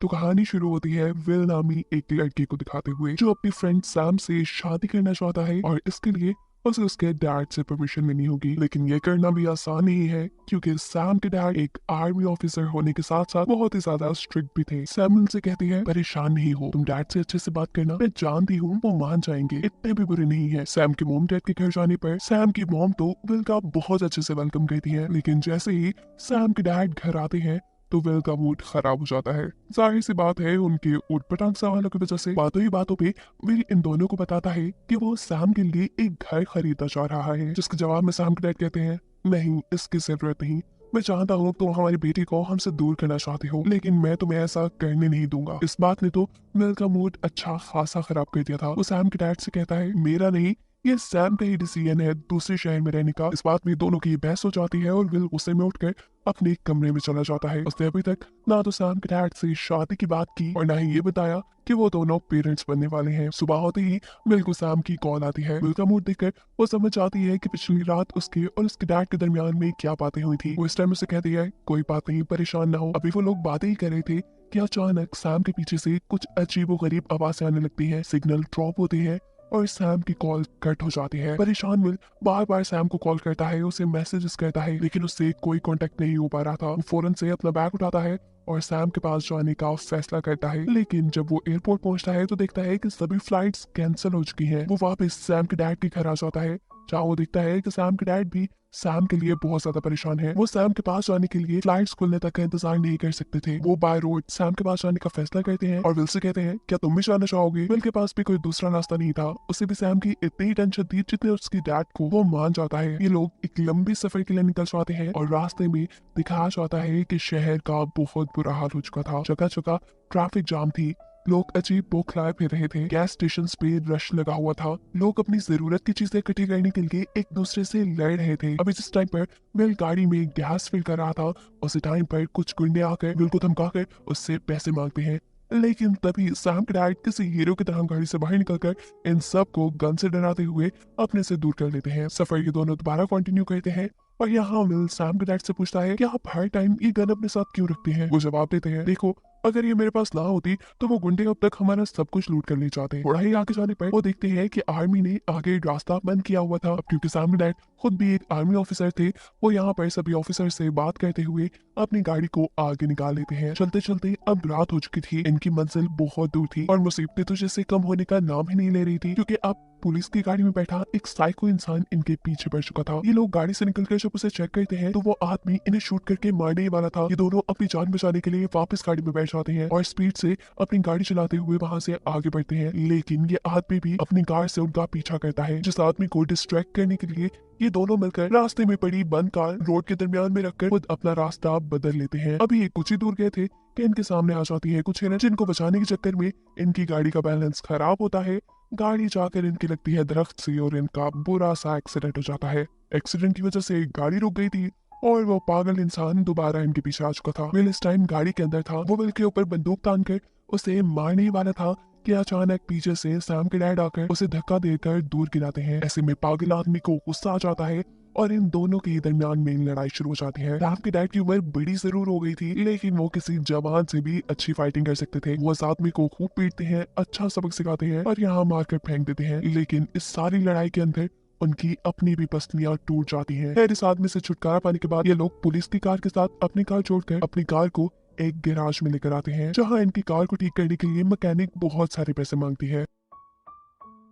तो कहानी शुरू होती है विल नामी एक लड़के को दिखाते हुए जो अपनी फ्रेंड सैम से शादी करना चाहता है और इसके लिए उसे उसके डैड से परमिशन लेनी होगी। लेकिन ये करना भी आसान नहीं है क्योंकि सैम के डैड एक आर्मी ऑफिसर होने के साथ साथ बहुत ही ज्यादा स्ट्रिक्ट भी थे। सैम उनसे कहती है परेशान नहीं हो, तुम डैड से अच्छे से बात करना, मैं जानती हूँ वो मान जाएंगे, इतने भी बुरे नहीं है। सैम के मोम डैड के घर जाने पर सैम की मोम तो विल का बहुत अच्छे से वेलकम करती है, लेकिन जैसे ही सैम के डैड घर आते हैं तो विल का मूड खराब हो जाता है। जाहिर सी बात है उनके ऊटपटांग सवालों की वजह से बातों ही बातों पे विल इन दोनों को बताता है कि वो सैम के लिए एक घर खरीदना चाह रहा है, जिसके जवाब में सैम के डैड कहते हैं नहीं, इसकी जरूरत नहीं, मैं चाहता हूँ तुम हमारी बेटी को हमसे दूर करना चाहते हो, लेकिन मैं तुम्हें ऐसा करने नहीं दूंगा। इस बात ने तो विल का मूड अच्छा खासा खराब कर दिया था। वो सैम के डैड से कहता है मेरा नहीं, ये सैम का ही डिसीजन है दूसरे शहर में रहने का। इस बात में दोनों की बहस हो जाती है और विल गुस्से में उठकर अपने कमरे में चला जाता है। उसने अभी तक ना तो सैम के डैड से शादी की बात की और ना ही ये बताया कि वो दोनों पेरेंट्स बनने वाले हैं। सुबह होते ही विल को सैम की कॉल आती है। विल का मूड देखकर वो समझ जाती है कि पिछली रात उसके और उसके डैड के दरमियान में क्या बातें हुई थी। वो इस टाइम उसे कहती है कोई बात नहीं, परेशान ना हो। अभी वो लोग बातें ही कर रहे थे कि अचानक सैम के पीछे से कुछ अजीबो गरीब आवाजें आने लगती है, सिग्नल ड्रॉप होते हैं और सैम की कॉल कट हो जाती है। परेशान विल बार बार सैम को कॉल करता है, उसे मैसेजेस करता है, लेकिन उससे कोई कांटेक्ट नहीं हो पा रहा था। वो फौरन से अपना बैग उठाता है और सैम के पास जाने का फैसला करता है। लेकिन जब वो एयरपोर्ट पहुंचता है तो देखता है कि सभी फ्लाइट्स कैंसिल हो चुकी हैं। वो वापस सैम के डैड के घर आ जाता है, जहाँ वो देखता है कि सैम के डैड भी सैम के लिए बहुत ज्यादा परेशान है। वो सैम के पास जाने के लिए फ्लाइट्स खुलने तक का इंतजार नहीं कर सकते थे। वो बाय रोड सैम के पास जाने का फैसला करते हैं और विल से कहते हैं क्या तुम भी जाना चाहोगे। विल के पास भी कोई दूसरा रास्ता नहीं था, उसे भी सैम की इतनी ही टेंशन थी जितने उसकी डैड को। वो मान जाता है। ये लोग एक लंबी सफर के लिए निकल जाते हैं और रास्ते में दिखाया जाता है कि शहर का बहुत बुरा हाल हो चुका था। जगह जगह ट्रैफिक जाम थी, लोग अजीब बौखलाए फिर रहे थे, गैस स्टेशन पे रश लगा हुआ था, लोग अपनी जरूरत की चीजें इकट्ठी करने के लिए एक दूसरे से लड़ रहे थे। अभी जिस टाइम पर विल गाड़ी में गैस फिल कर रहा था, उसी टाइम पर कुछ गुंडे आकर विल को धमकाकर उससे पैसे मांगते हैं। लेकिन तभी सैम के डैड किसी हीरो की तरह गाड़ी से बाहर निकलकर इन सब को गन से डराते हुए अपने से दूर कर लेते हैं। सफर ये दोनों दोबारा कंटिन्यू करते हैं और यहाँ विल सैम के डैड से पूछता है कि आप हर टाइम ये गन अपने साथ क्यों रखते हैं। वो जवाब देते हैं देखो, अगर ये मेरे पास ना होती तो वो गुंडे अब तक हमारा सब कुछ लूट कर ले जाते। थोड़ा ही आगे जाने पर वो देखते हैं कि आर्मी ने आगे रास्ता बंद किया हुआ था। अब क्योंकि सैम के डैड खुद भी एक आर्मी ऑफिसर थे, वो यहाँ पर सभी ऑफिसर से बात करते हुए अपनी गाड़ी को आगे निकाल लेते हैं। चलते चलते अब रात हो चुकी थी, इनकी मंजिल बहुत दूर थी और मुसीबतें तो जैसे कम होने का नाम ही नहीं ले रही थी, क्योंकि अब पुलिस की गाड़ी में बैठा एक साइको इंसान इनके पीछे पड़ चुका था। ये लोग गाड़ी से निकलकर जब उसे चेक करते हैं तो वो आदमी इन्हें शूट करके मारने ही वाला था। ये दोनों अपनी जान बचाने के लिए वापस गाड़ी में बैठ जाते हैं और स्पीड से अपनी गाड़ी चलाते हुए वहां से आगे बढ़ते हैं। लेकिन ये आदमी भी अपनी कार से उनका पीछा करता है। जिस आदमी को डिस्ट्रैक्ट करने के लिए ये दोनों मिलकर रास्ते में पड़ी बंद कार रोड के दरमियान में रखकर खुद अपना रास्ता बदल लेते हैं। अभी ये कुछ ही दूर गए थे कि इनके सामने आ जाती है कुछ हिरन, जिनको बचाने के चक्कर में इनकी गाड़ी का बैलेंस खराब होता है। गाड़ी जाकर इनकी लगती है दरख्त से और इनका बुरा सा एक्सीडेंट हो जाता है। एक्सीडेंट की वजह से गाड़ी रुक गई थी और वो पागल इंसान दोबारा इनके पीछे आ चुका था। विल इस टाइम गाड़ी के अंदर था। वो विल के ऊपर बंदूक तान कर उसे मारने ही वाला था कि अचानक पीछे से सैम के डैड आकर उसे धक्का देकर दूर गिराते हैं। ऐसे में पागल आदमी को गुस्सा आ जाता है और इन दोनों के दरमियान में लड़ाई शुरू हो जाती है। सैम के डैड की उम्र बड़ी जरूर हो गई थी, लेकिन वो किसी जवान से भी अच्छी फाइटिंग कर सकते थे। वो इस आदमी को खूब पीटते हैं, अच्छा सबक सिखाते हैं और यहाँ मारकर फेंक देते हैं। लेकिन इस सारी लड़ाई के अंदर उनकी अपनी भी पसलियां टूट जाती हैं। खैर इस आदमी से छुटकारा पाने के बाद ये लोग पुलिस की कार के साथ अपनी कार छोड़कर अपनी कार को एक गैराज में लेकर आते हैं, जहाँ इनकी कार को ठीक करने के लिए मैकेनिक बहुत सारे पैसे मांगती है।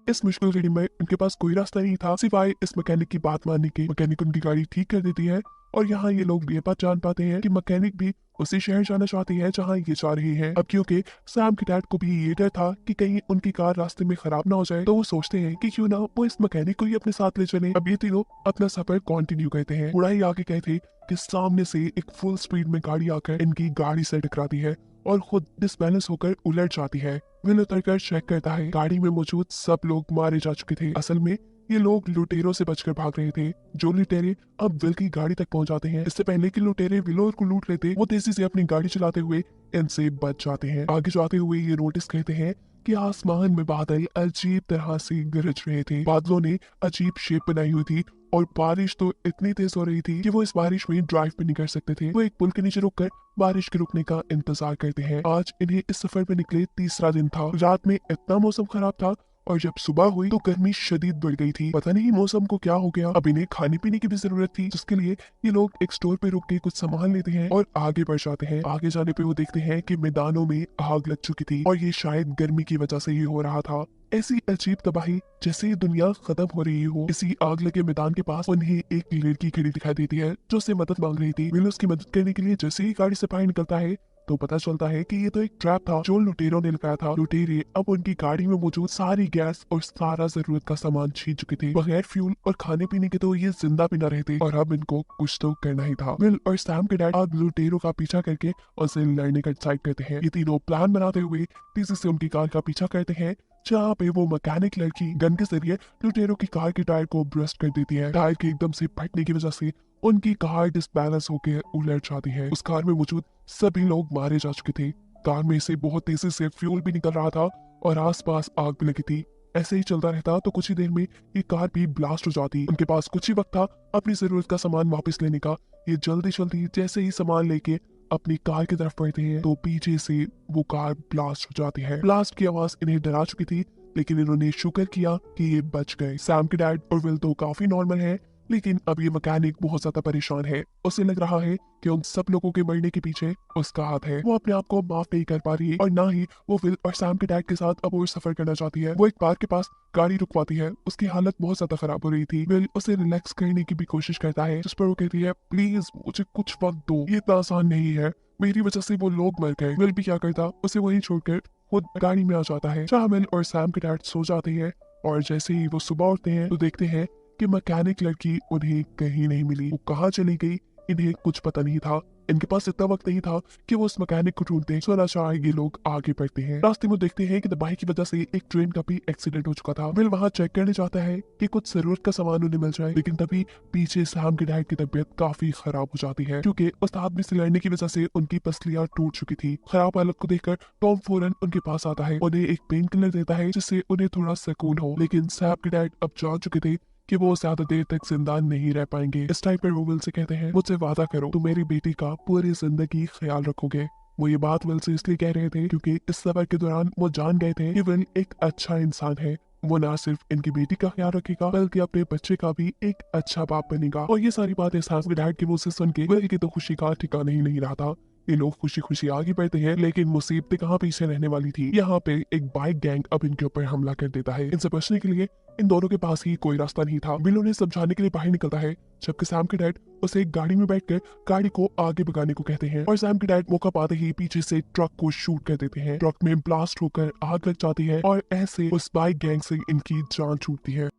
इस मुश्किल घड़ी में उनके पास कोई रास्ता नहीं था सिवाय इस मैकेनिक की बात मानने के। मैकेनिक उनकी गाड़ी ठीक कर देती है और यहाँ ये लोग ये बात जान पाते हैं कि मैकेनिक भी उसी शहर जाना चाहती है जहाँ ये जा रही है। अब क्योंकि सैम के डैड को भी ये डर था कि कहीं उनकी कार रास्ते में खराब ना हो जाए, तो वो सोचते हैं कि क्यों ना वो इस मैकेनिक को ही अपने साथ ले चले। अब ये तीनों अपना सफर कंटिन्यू करते हैं। थोड़ा ही आगे गए थे कि सामने से एक फुल स्पीड में गाड़ी आकर इनकी गाड़ी से टकराती है और खुद डिसबैलेंस होकर उलट जाती है। विल उतरकर चेक करता है, गाड़ी में मौजूद सब लोग मारे जा चुके थे। असल में ये लोग लुटेरों से बचकर भाग रहे थे। जो लुटेरे अब विल की गाड़ी तक पहुंच जाते हैं। इससे पहले कि लुटेरे विल को लूट लेते, वो तेजी से अपनी गाड़ी चलाते हुए इनसे बच जाते हैं। आगे जाते हुए ये नोटिस करते हैं कि आसमान में बादल अजीब तरह से गरज रहे थे। बादलों ने अजीब शेप बनाई हुई थी और बारिश तो इतनी तेज हो रही थी कि वो इस बारिश में ड्राइव भी नहीं कर सकते थे। वो एक पुल के नीचे रुककर बारिश के रुकने का इंतजार करते हैं। आज इन्हें इस सफर पे निकले तीसरा दिन था। रात में इतना मौसम खराब था और जब सुबह हुई तो गर्मी शदीद बढ़ गई थी। पता नहीं मौसम को क्या हो गया। अब इन्हें खाने पीने की भी जरूरत थी, जिसके लिए ये लोग एक स्टोर पे रुक के कुछ सामान लेते हैं और आगे बढ़ जाते हैं। आगे जाने पे वो देखते हैं कि मैदानों में आग लग चुकी थी और ये शायद गर्मी की वजह से ही हो रहा था। ऐसी अजीब तबाही जैसे ये दुनिया खत्म हो रही हो। इसी आग लगे मैदान के पास उन्हें एक लड़की खड़ी दिखाई देती है जो उससे मदद मांग रही थी। विल उसकी मदद करने के लिए जैसे ही गाड़ी से बाहर निकलता है तो पता चलता है कि ये तो एक ट्रैप था जो लुटेरों ने लगाया था। लुटेरे अब उनकी गाड़ी में मौजूद सारी गैस और सारा जरूरत का सामान छीन चुके थे। बगैर फ्यूल और खाने पीने के तो ये जिंदा भी न रहते और अब इनको कुछ तो करना ही था। विल और सैम के डैड अब लुटेरों का पीछा करके उनसे लड़ने का डिसाइड करते हैं। ये तीनों प्लान बनाते हुए तेजी से उनकी कार का पीछा करते हैं, जहाँ पे वो मैकेनिक लड़की गन के जरिए लुटेरों की कार के टायर को ब्रस्ट कर देती है। टायर के एकदम से फटने की वजह से उनकी कार डिसबैलेंस होकर उलट जाती है। उस कार में मौजूद सभी लोग मारे जा चुके थे। कार में से बहुत तेजी से फ्यूल भी निकल रहा था और आसपास आग भी लगी थी। ऐसे ही चलता रहता तो कुछ ही देर में ये कार भी ब्लास्ट हो जाती। उनके पास कुछ ही वक्त था अपनी जरूरत का सामान वापस लेने का। ये जल्दी जल्दी जैसे ही सामान लेके अपनी कार की तरफ बढ़ते हैं तो पीछे से वो कार ब्लास्ट हो जाती है। ब्लास्ट की आवाज इन्हें डरा चुकी थी, लेकिन इन्होंने शुक्र किया कि ये बच गए। सैम के डैड और विल तो काफी नॉर्मल है, लेकिन अब ये मैकेनिक बहुत ज्यादा परेशान है। उसे लग रहा है कि उन सब लोगों के मरने के पीछे उसका हाथ है। वो अपने आप को माफ नहीं कर पा रही है और ना ही वो विल और सैम के डैड के साथ अब और सफर करना चाहती है। वो एक पार्क के पास गाड़ी रुकवाती है। उसकी हालत बहुत ज्यादा खराब हो रही थी। विल उसे रिलैक्स करने की भी कोशिश करता है, जिस पर वो कहती है प्लीज मुझे कुछ वक्त दो, ये इतना आसान नहीं है, मेरी वजह से वो लोग मर गए। विल भी क्या करता, उसे वहीं छोड़कर खुद गाड़ी में आ जाता है। जहाँ विल और सैम के डैड सो जाते हैं और जैसे ही वो सुबह उठते हैं तो देखते हैं कि मैकेनिक लड़की उन्हें कहीं नहीं मिली। वो कहाँ चली गई इन्हें कुछ पता नहीं था। इनके पास इतना वक्त नहीं था कि वो उस मैकेनिक को ढूंढते। सोना चाह ये लोग आगे बढ़ते हैं। रास्ते में देखते हैं कि तबाही की वजह से एक ट्रेन का भी एक्सीडेंट हो चुका था। विल वहां चेक करने जाता है कि कुछ जरूरत का सामान उन्हें मिल जाए, लेकिन तभी पीछे सैम के डैड की तबीयत काफी खराब हो जाती है, क्योंकि उस आदमी से लड़ने की वजह से उनकी पसलियां टूट चुकी थी। खराब हालत को देखकर टॉम फौरन उनके पास आता है, उन्हें एक पेन किलर देता है जिससे उन्हें थोड़ा सुकून हो। लेकिन सैम के डैड अब जान चुके थे कि वो ज्यादा देर तक जिंदा नहीं रह पाएंगे। इस टाइम पर वो विल से कहते हैं मुझसे वादा करो तुम मेरी बेटी का पूरी जिंदगी ख्याल रखोगे। वो ये बात विल से इसलिए कह रहे थे क्योंकि इस सफर के दौरान वो जान गए थे कि विल एक अच्छा इंसान है। वो ना सिर्फ इनकी बेटी का ख्याल रखेगा बल्कि अपने बच्चे का भी एक अच्छा बाप बनेगा। और ये सारी बातें सैम के डैड के मुंह से सुन के विल की तो खुशी का ठिकाना ही नहीं रहा था। ये लोग खुशी खुशी आगे बढ़ते हैं, लेकिन मुसीबतें कहाँ पीछे रहने वाली थी। यहाँ पे एक बाइक गैंग अब इनके ऊपर हमला कर देता है। इनसे बचने के लिए इन दोनों के पास ही कोई रास्ता नहीं था। बिल उन्हें समझाने के लिए बाहर निकलता है, जबकि सैम के डैड उसे एक गाड़ी में बैठकर गाड़ी को आगे भगाने को कहते हैं और सैम के डैड मौका पाते ही पीछे से ट्रक को शूट कर देते हैं। ट्रक में ब्लास्ट होकर आग लग जाती है और ऐसे उस बाइक गैंग से इनकी जान छूटती है।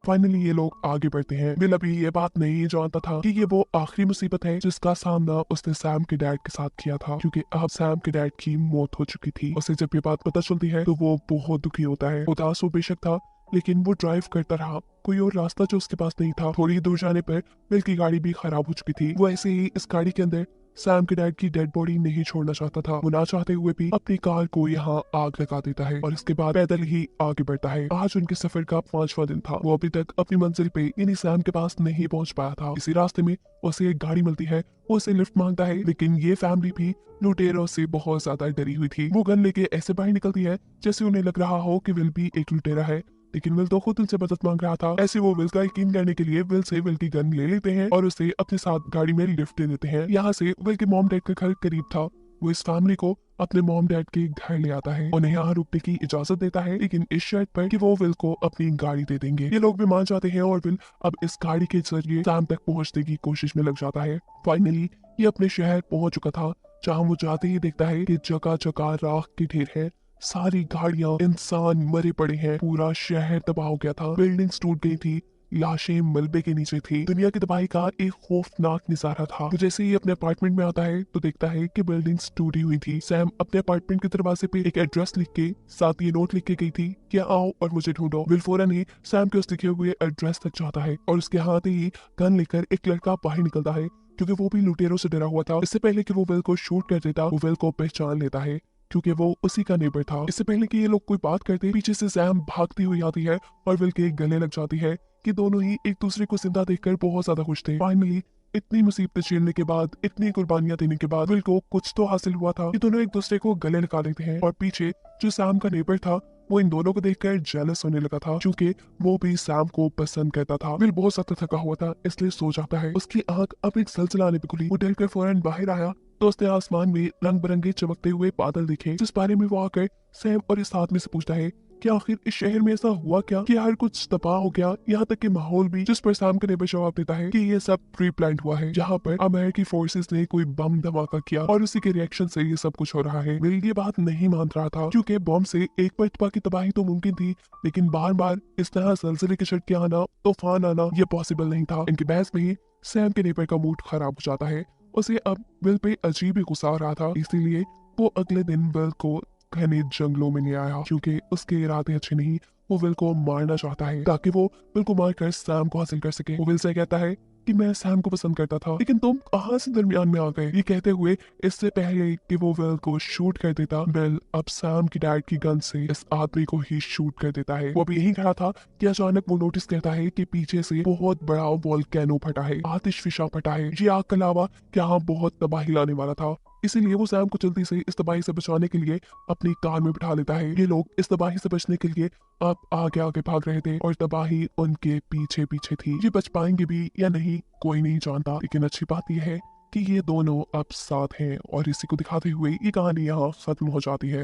फाइनली ये लोग आगे बढ़ते हैं। विल अभी ये बात नहीं जानता था कि ये वो आखिरी मुसीबत है जिसका सामना उसने सैम के डैड के साथ किया था, क्योंकि अब सैम के डैड की मौत हो चुकी थी। उसे जब ये बात पता चलती है तो वो बहुत दुखी होता है। उदास वो बेशक था, लेकिन वो ड्राइव करता रहा। कोई और रास्ता जो उसके पास नहीं था। थोड़ी दूर जाने पर विल की गाड़ी भी खराब हो चुकी थी। वो ऐसे ही इस गाड़ी के अंदर सैम के डैड की डेड बॉडी नहीं छोड़ना चाहता था। वो ना चाहते हुए भी अपनी कार को यहाँ आग लगा देता है और इसके बाद पैदल ही आगे बढ़ता है। आज उनके सफर का 5वां दिन था। वो अभी तक अपनी मंजिल पे यानी सैम के पास नहीं पहुंच पाया था। इसी रास्ते में उसे एक गाड़ी मिलती है। वो उसे लिफ्ट मांगता है, लेकिन ये फैमिली भी लुटेरों से बहुत ज्यादा डरी हुई थी। वो गन लेके ऐसे बाहर निकलती है जैसे उन्हें लग रहा हो कि विल भी एक लुटेरा है, लेकिन विल तो खुद उनसे मदद मांग रहा था। ऐसे वो विल का यकीन करने के लिए विल से विल की गन ले लेते हैं और उसे अपने साथ गाड़ी में लिफ्ट दे देते हैं। यहाँ से विल के मॉम डैड का घर करीब था। वो इस फैमिली को अपने मॉम डैड के घर ले आता है, उन्हें यहाँ रुकने की इजाजत देता है, लेकिन इस शर्त पर कि वो विल को अपनी गाड़ी दे देंगे। ये लोग भी मान जाते हैं और विल अब इस गाड़ी के जरिए सैम तक पहुंचने की कोशिश में लग जाता है। फाइनली ये अपने शहर पहुंच चुका था, जहाँ वो जाते ही देखता है कि जगह जगह राख के ढेर है। सारी गाड़ियां, इंसान मरे पड़े हैं। पूरा शहर तबाह हो गया था। बिल्डिंग्स टूट गई थी, लाशें मलबे के नीचे थी। दुनिया की तबाही का एक खौफनाक नजारा था। तो जैसे ही अपने अपार्टमेंट में आता है तो देखता है कि बिल्डिंग्स टूटी हुई थी। सैम अपने अपार्टमेंट के दरवाजे पे एक एड्रेस लिख के साथ ये नोट लिख के गई थी कि आओ और मुझे ढूंढो। विल फौरन ही सैम के उस लिखे हुए एड्रेस तक जाता है और उसके हाथ ही गन लेकर एक लड़का बाहर निकलता है, क्योंकि वो भी लुटेरों से डरा हुआ था। इससे पहले कि वो विल को शूट कर देता, वो विल को पहचान लेता है, क्योंकि वो उसी का नेबर था। इससे पहले कि ये लोग कोई बात करते, पीछे से सैम भागती हुई आती है और विल के गले लग जाती है कि दोनों ही एक दूसरे को जिंदा देखकर बहुत ज्यादा खुश थे। फाइनली इतनी मुसीबतें झेलने के बाद, इतनी कुर्बानियां देने के बाद विल को कुछ तो हासिल हुआ था कि दोनों एक दूसरे को गले लगा लेते हैं। और पीछे जो सैम का नेबर था वो इन दोनों को देखकर जेलस होने लगा था, क्योंकि वो भी सैम को पसंद करता था। विल बहुत ज्यादा थका हुआ था, इसलिए सो जाता है। उसकी आंख अब एक सलसला आने पे खुली। वो डरकर फौरन बाहर आया तो उसने आसमान में रंग बिरंगे चमकते हुए बादल देखे, जिस बारे में वो आकर सैम और इस आदमी से पूछता है कि आखिर इस शहर में ऐसा हुआ क्या कि हर कुछ तबाह हो गया, यहाँ तक कि माहौल भी। जिस पर सैम का नेबर जवाब देता है कि ये सब प्री प्लान हुआ है, जहाँ पर अमेरिकी फोर्सेस ने कोई बम धमाका किया और उसी के रिएक्शन से ये सब कुछ हो रहा है। विल ये बात नहीं मान रहा था, क्योंकि बम से एक मरतबा की तबाही तो मुमकिन थी, लेकिन बार बार इस तरह जलजले के झटके आना, तूफान आना, ये पॉसिबल नहीं था। इनकी बहस में ही सैम के नेबर का मूड खराब हो जाता है। उसे अब विल पे अजीब ही गुस्सा आ रहा था, इसीलिए वो अगले दिन विल को घने जंगलों में ले आया, क्योंकि उसके इरादे अच्छे नहीं। वो विल को मारना चाहता है ताकि वो विल को मारकर सैम को हासिल कर सके। वो विल से कहता है कि मैं सैम को पसंद करता था, लेकिन तुम कहाँ से दरमियान में आ गए। ये कहते हुए इससे पहले कि वो विल को शूट कर देता, विल अब सैम की डैड की गन से इस आदमी को ही शूट कर देता है। वो अभी यही खड़ा था कि अचानक वो नोटिस करता है कि पीछे से बहुत बड़ा वोल्केनो फटा है, आतिशफिशा फटा है। ये आग का लावा यहाँ बहुत तबाही लाने वाला था, इसीलिए वो सैम को जल्दी से इस तबाही से बचाने के लिए अपनी कार में बिठा लेता है। ये लोग इस तबाही से बचने के लिए अब आगे आगे भाग रहे थे और तबाही उनके पीछे पीछे थी। ये बच पाएंगे भी या नहीं कोई नहीं जानता, लेकिन अच्छी बात यह है कि ये दोनों अब साथ हैं और इसी को दिखाते हुए ये कहानी यहाँ खत्म हो जाती है।